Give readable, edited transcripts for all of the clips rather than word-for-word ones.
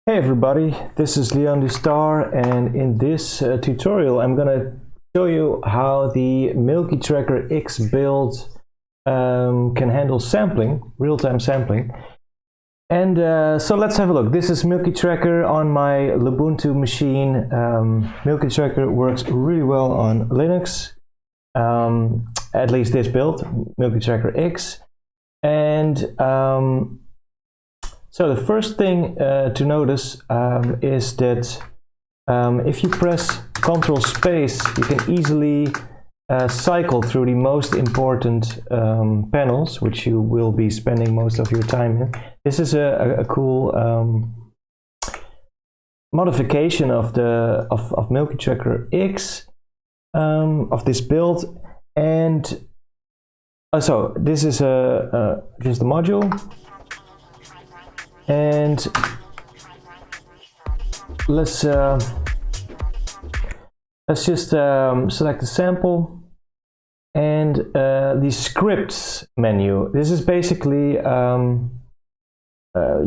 Hey everybody, this is Leon the Star, and in this tutorial I'm gonna show you how the MilkyTracker X build can handle sampling, real-time sampling. And so let's have a look. This is MilkyTracker on my Ubuntu machine. MilkyTracker works really well on Linux, at least this build, MilkyTracker X. And so the first thing to notice is that if you press Ctrl space, you can easily cycle through the most important panels, which you will be spending most of your time in. This is a cool modification of MilkyTracker X, of this build. And so this is just a module. And let's just select the sample and the scripts menu. This is basically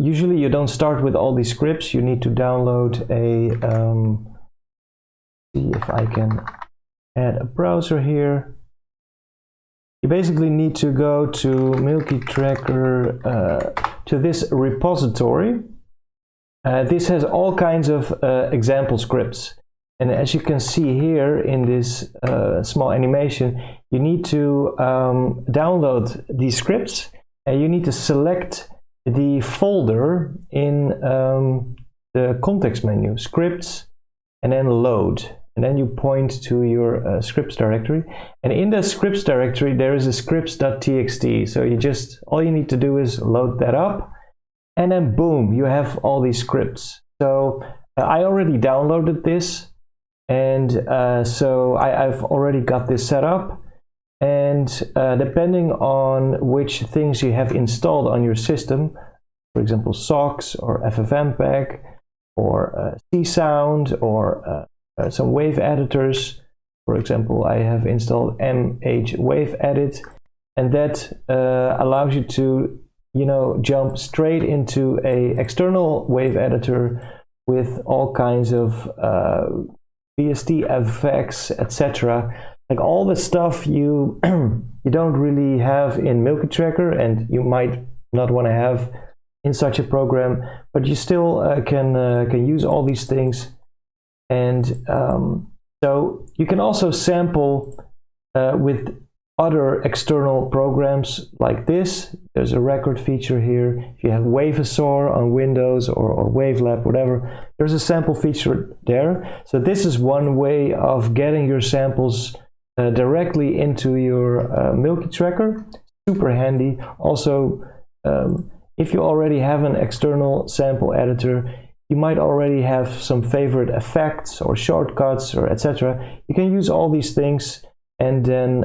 usually you don't start with all these scripts. You need to download a see if I can add a browser here. You basically need to go to MilkyTracker, to this repository. This has all kinds of example scripts. And as you can see here in this small animation, you need to download these scripts, and you need to select the folder in the context menu, scripts, and then load. And then you point to your scripts directory, and in the scripts directory there is a scripts.txt. So all you need to do is load that up, and then boom, you have all these scripts. So I already downloaded this, and so I've already got this set up. And depending on which things you have installed on your system, for example SOX or FFmpeg or C-Sound or some wave editors. For example, I have installed MH Wave Edit, and that allows you to, jump straight into a external wave editor with all kinds of VST effects, etc. Like all the stuff you you don't really have in MilkyTracker, and you might not want to have in such a program, but you still can use all these things. And so you can also sample with other external programs like this. There's a record feature here. If you have Wavesaur on Windows or Wavelab, whatever, there's a sample feature there. So this is one way of getting your samples directly into your MilkyTracker. Super handy. Also, if you already have an external sample editor, you might already have some favorite effects or shortcuts or etc. You can use all these things, and then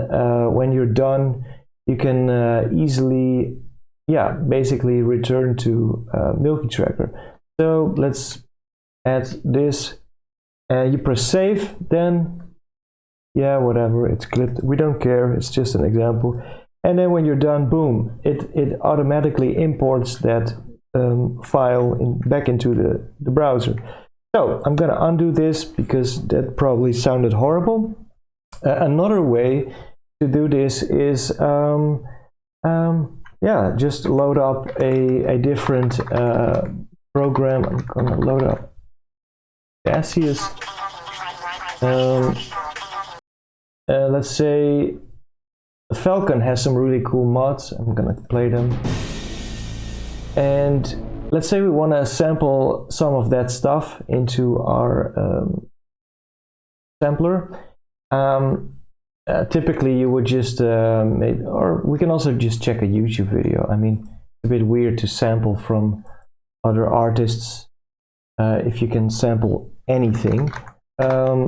when you're done, you can easily, basically return to MilkyTracker. So let's add this. You press save, then whatever, it's clipped. We don't care. It's just an example. And then when you're done, boom, it automatically imports that file back into the browser. So I'm gonna undo this because that probably sounded horrible. Another way to do this is just load up a different program. I'm gonna load up Gaseous. Let's say Falcon has some really cool mods. I'm gonna play them. And let's say we want to sample some of that stuff into our sampler. Typically you would just or we can also just check a YouTube video. I mean, it's a bit weird to sample from other artists if you can sample anything. So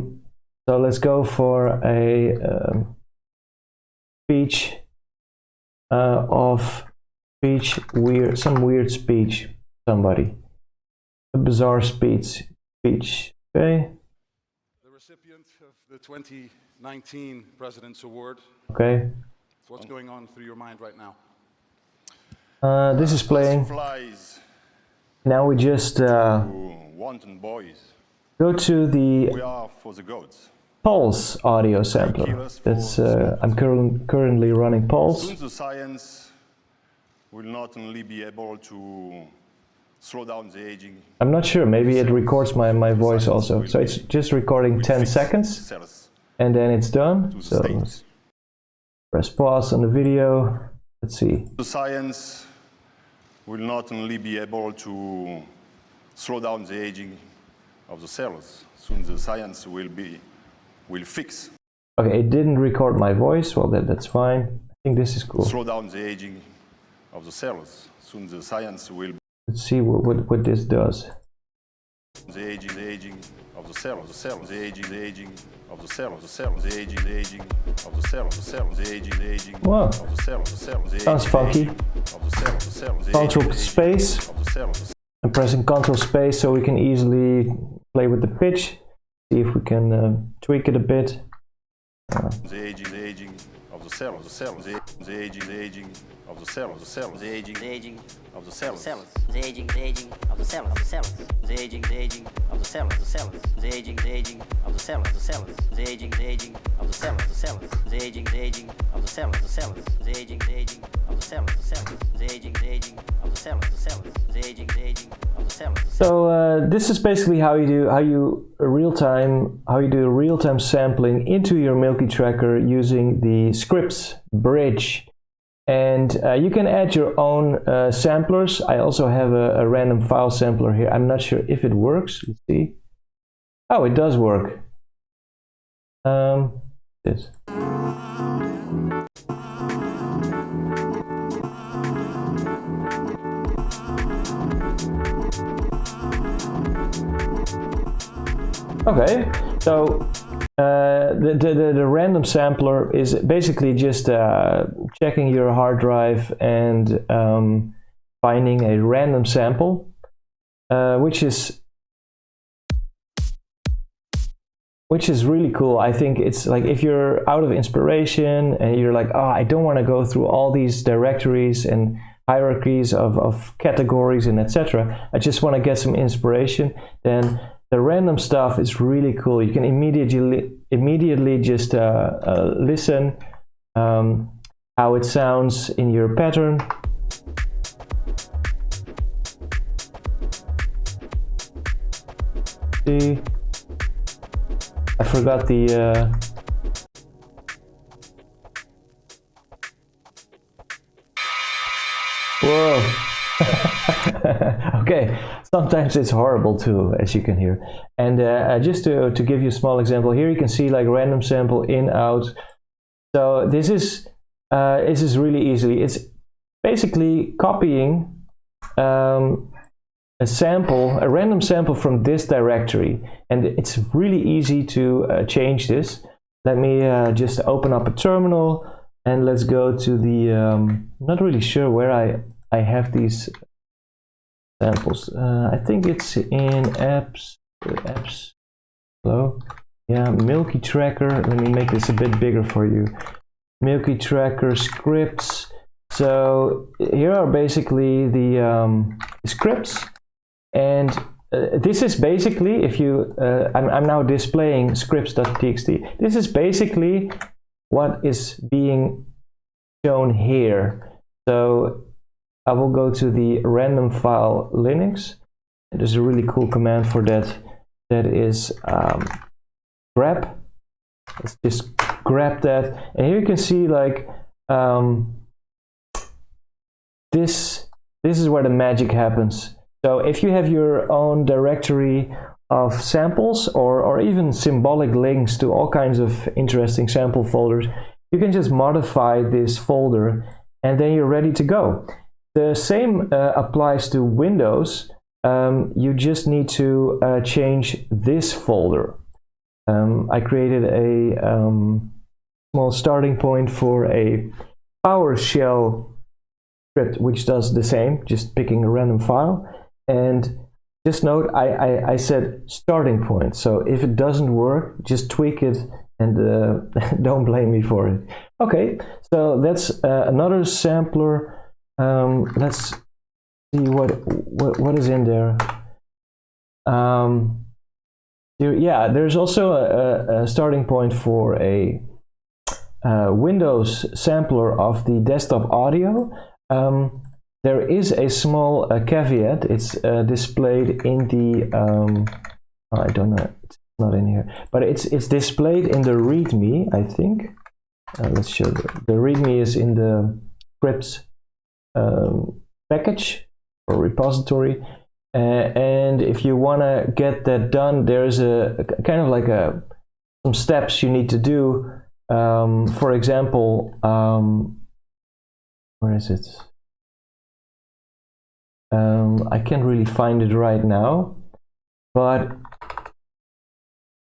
let's go for a speech of some weird speech, somebody, a bizarre speech. Okay. The recipient of the 2019 President's Award. Okay. What's going on through your mind right now? This is playing. Now we just wanton boys. Go to the We are for the goats. Pulse audio sampler. That's I'm currently running Pulse. Soon the science will not only be able to slow down the aging. I'm not sure, maybe it records my voice also. So it's just recording 10 seconds and then it's done. So let's press pause on the video. Let's see. The science will not only be able to slow down the aging of the cells. Soon the science will fix. Okay, it didn't record my voice. Well, that's fine. I think this is cool. Slow down the aging of the cells. Soon the science will. Let's see what this does. The aging of the cells, the aging of the cells, the aging of the cells, the aging Wow. of the cells, Sounds funky. Control space. I'm pressing Control space so we can easily play with the pitch. See if we can tweak it a bit. The aging of the cells, the aging of the cells, the aging of the cells, the aging of the cells, the aging of the cells, the aging of the cells, the aging of the cells, the aging of the cells, the aging of the cells, the aging of the cells, the aging of the cells. So this is basically how you do real-time sampling into your MilkyTracker using the scripts bridge. And you can add your own samplers. I also have a random file sampler here. I'm not sure if it works. Let's see. Oh, it does work. This. Okay, so the random sampler is basically just checking your hard drive and finding a random sample, which is really cool. I think it's like if you're out of inspiration and you're like, oh, I don't want to go through all these directories and hierarchies of categories and etc. I just want to get some inspiration, then the random stuff is really cool. You can immediately just listen how it sounds in your pattern. See, I forgot the. Whoa. Okay, sometimes it's horrible too, as you can hear. And just to give you a small example, here you can see like random sample in, out. So this is really easily. It's basically copying a random sample from this directory, and it's really easy to change this. Let me just open up a terminal and let's go to the. I'm not really sure where I have these samples. I think it's in apps. Hello. Yeah, MilkyTracker. Let me make this a bit bigger for you. MilkyTracker scripts. So here are basically the scripts, and this is basically, if you, I'm now displaying scripts.txt. This is basically what is being shown here. So I will go to the random file Linux. There's a really cool command for that. That is grep. Let's just grab that. And here you can see like this is where the magic happens. So if you have your own directory of samples or even symbolic links to all kinds of interesting sample folders, you can just modify this folder and then you're ready to go. The same applies to Windows. You just need to change this folder. I created a small starting point for a PowerShell script which does the same, just picking a random file. And just note, I said starting point. So if it doesn't work, just tweak it and don't blame me for it. Okay, so that's another sampler. Let's see what is in there. Yeah, there's also a starting point for a Windows sampler of the desktop audio. There is a small caveat. It's displayed in the I don't know, it's not in here, but it's displayed in the README, I think. Let's show the README is in the scripts package or repository. And if you want to get that done, there's a kind of like some steps you need to do. For example, where is it? I can't really find it right now, but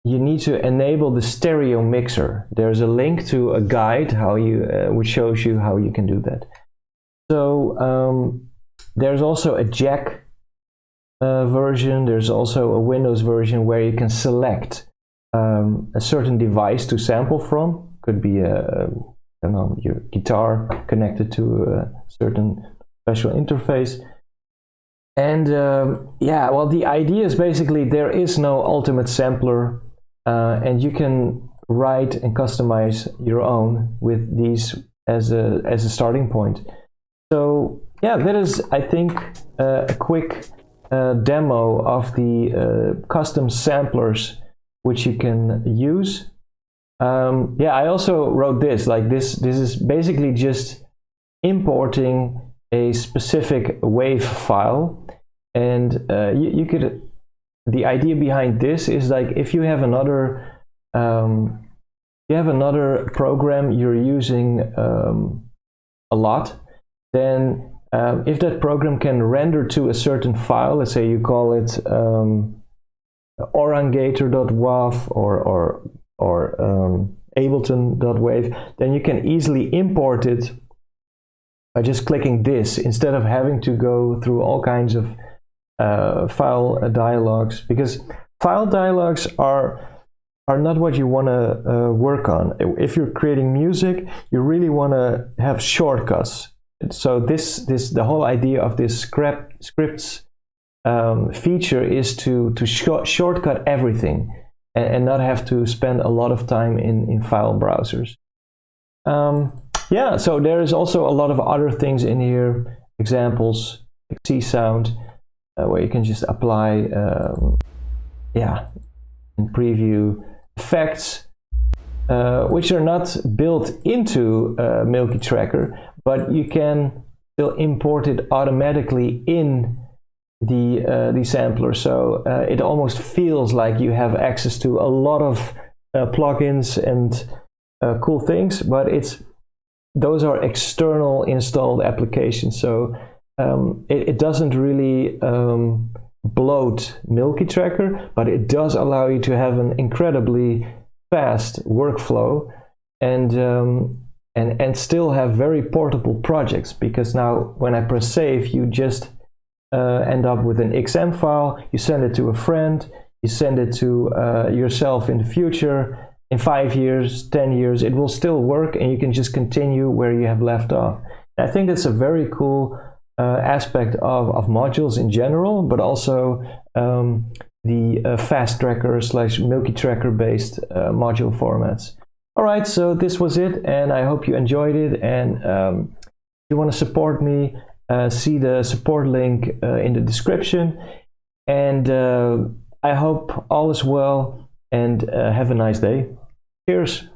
you need to enable the stereo mixer. There's a link to a guide how you which shows you how you can do that. So there's also a jack version. There's also a Windows version where you can select a certain device to sample from. Could be I don't know, your guitar connected to a certain special interface. And yeah, well, the idea is basically there is no ultimate sampler, and you can write and customize your own with these as a starting point. So yeah, that is, I think, a quick demo of the custom samplers which you can use. Yeah, I also wrote this. Like this is basically just importing a specific WAV file, and you could. The idea behind this is like if you have another program you're using a lot, then if that program can render to a certain file, let's say you call it orangator.wav or ableton.wav, then you can easily import it by just clicking this instead of having to go through all kinds of file dialogs, because file dialogs are not what you want to work on. If you're creating music, you really want to have shortcuts. So the whole idea of this scripts feature is to shortcut everything and not have to spend a lot of time in file browsers. Yeah, so there is also a lot of other things in here, examples like C sound, where you can just apply yeah, and preview effects, which are not built into MilkyTracker, but you can still import it automatically in the sampler. So it almost feels like you have access to a lot of plugins and cool things, but those are external installed applications. So it doesn't really bloat MilkyTracker, but it does allow you to have an incredibly fast workflow and still have very portable projects, because now when I press save, you just end up with an XM file, you send it to a friend, you send it to yourself in the future. In 5 years, 10 years, it will still work, and you can just continue where you have left off. And I think that's a very cool aspect of modules in general, but also the fast tracker / MilkyTracker based module formats. All right, so this was it, and I hope you enjoyed it. And if you want to support me, see the support link in the description. And I hope all is well, and have a nice day. Cheers.